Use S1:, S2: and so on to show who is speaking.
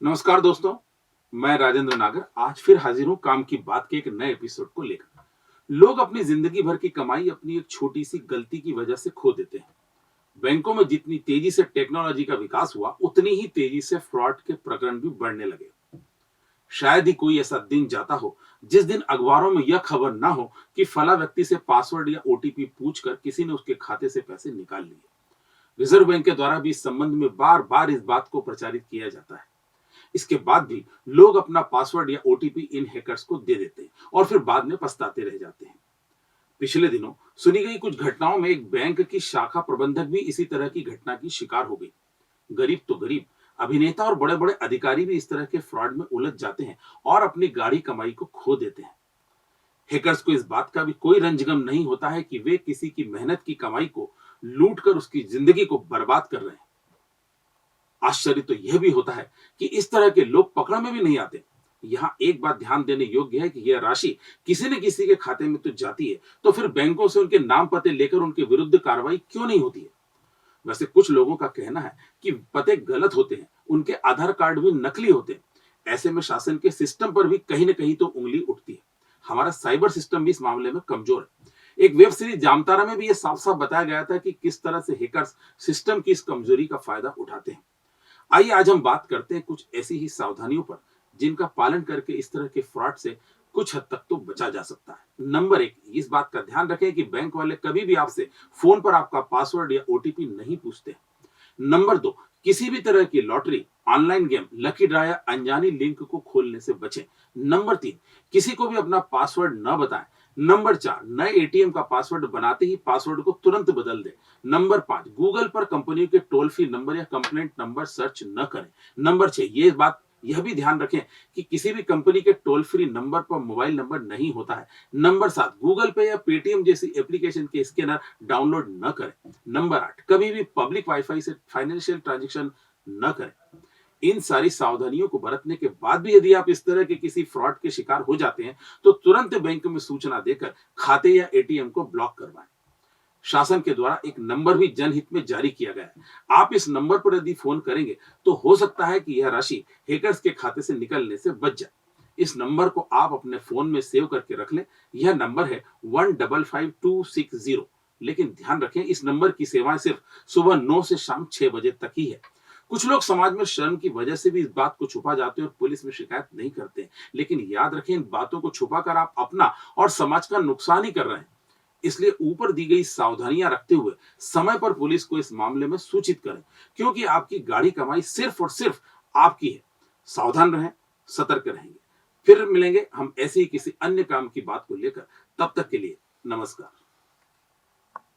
S1: नमस्कार दोस्तों, मैं राजेंद्र नागर आज फिर हाजिर हूं काम की बात के एक नए एपिसोड को लेकर। लोग अपनी जिंदगी भर की कमाई अपनी एक छोटी सी गलती की वजह से खो देते हैं। बैंकों में जितनी तेजी से टेक्नोलॉजी का विकास हुआ, उतनी ही तेजी से फ्रॉड के प्रकरण भी बढ़ने लगे। शायद ही कोई ऐसा दिन जाता हो जिस दिन अखबारों में यह खबर ना हो कि फला व्यक्ति से पासवर्ड या ओटीपी पूछकर किसी ने उसके खाते से पैसे निकाल लिए। रिजर्व बैंक के द्वारा भी इस संबंध में बार बार इस बात को प्रचारित किया जाता है। इसके बाद भी लोग अपना पासवर्ड या ओटीपी इन हैकर्स को दे देते हैं और फिर बाद में पछताते रह जाते हैं। पिछले दिनों सुनी गई कुछ घटनाओं में एक बैंक की शाखा प्रबंधक भी इसी तरह की घटना की शिकार हो गई। गरीब तो गरीब, अभिनेता और बड़े बड़े अधिकारी भी इस तरह के फ्रॉड में उलझ जाते हैं और अपनी गाढ़ी कमाई को खो देते हैं। हैकर्स को इस बात का भी कोई रंजगम नहीं होता है कि वे किसी की मेहनत की कमाई को लूट कर उसकी जिंदगी को बर्बाद कर रहे हैं। आश्चर्य तो यह भी होता है कि इस तरह के लोग पकड़ में भी नहीं आते। यहाँ एक बात ध्यान देने योग्य है कि यह राशि किसी न किसी के खाते में तो जाती है, तो फिर बैंकों से उनके नाम पते लेकर उनके विरुद्ध कार्रवाई क्यों नहीं होती है। वैसे कुछ लोगों का कहना है कि पते गलत होते हैं, उनके आधार कार्ड भी नकली होते हैं। ऐसे में शासन के सिस्टम पर भी कहीं ना कहीं तो उंगली उठती है। हमारा साइबर सिस्टम भी इस मामले में कमजोर है। एक वेब सीरीज जामतारा में भी यह साफ साफ बताया गया था कि किस तरह से हैकर्स सिस्टम की इस कमजोरी का फायदा उठाते हैं। आइए आज हम बात करते हैं कुछ ऐसी ही सावधानियों पर जिनका पालन करके इस तरह के फ्रॉड से कुछ हद तक तो बचा जा सकता है। नंबर एक, इस बात का ध्यान रखें कि बैंक वाले कभी भी आपसे फोन पर आपका पासवर्ड या ओटीपी नहीं पूछते। नंबर दो, किसी भी तरह की lottery, online game, lucky draw या अनजानी लिंक को खोलने से बचें। नंबर तीन, किसी को भी अपना पासवर्ड न बताएं। नंबर चार, नए एटीएम का पासवर्ड बनाते ही पासवर्ड को तुरंत बदल दें। नंबर पांच, गूगल पर कंपनी के टोल फ्री नंबर या कंप्लेंट नंबर सर्च न करें। नंबर छह, यह भी ध्यान रखें कि किसी भी कंपनी के टोल फ्री नंबर पर मोबाइल नंबर नहीं होता है। नंबर सात, गूगल पे या पेटीएम जैसी एप्लीकेशन के स्कैनर डाउनलोड न करें। नंबर आठ, कभी भी पब्लिक वाईफाई से फाइनेंशियल ट्रांजैक्शन न करें। इन सारी सावधानियों को बरतने के बाद भी यदि आप इस तरह के किसी फ्रॉड के शिकार हो जाते हैं, तो तुरंत बैंक में सूचना देकर खाते या एटीएम को ब्लॉक करवाएं। शासन के द्वारा एक नंबर भी जनहित में जारी किया गया है। आप इस नंबर पर यदि फोन करेंगे तो हो सकता है कि यह राशि हैकर्स के खाते से निकलने से बच जाए। इस नंबर को आप अपने फोन में सेव करके रख लें। यह नंबर है 155260। लेकिन ध्यान रखें, इस नंबर की सेवाएं सिर्फ सुबह 9 से शाम 6 बजे तक ही है। कुछ लोग समाज में शर्म की वजह से भी इस बात को छुपा जाते हैं और पुलिस में शिकायत नहीं करते। लेकिन याद रखें, इन बातों को छुपाकर आप अपना और समाज का नुकसान ही कर रहे हैं। इसलिए ऊपर दी गई सावधानियां रखते हुए समय पर पुलिस को इस मामले में सूचित करें, क्योंकि आपकी गाड़ी कमाई सिर्फ और सिर्फ आपकी है। सावधान रहें, सतर्क रहेंगे। फिर मिलेंगे हम ऐसे ही किसी अन्य काम की बात को लेकर। तब तक के लिए नमस्कार।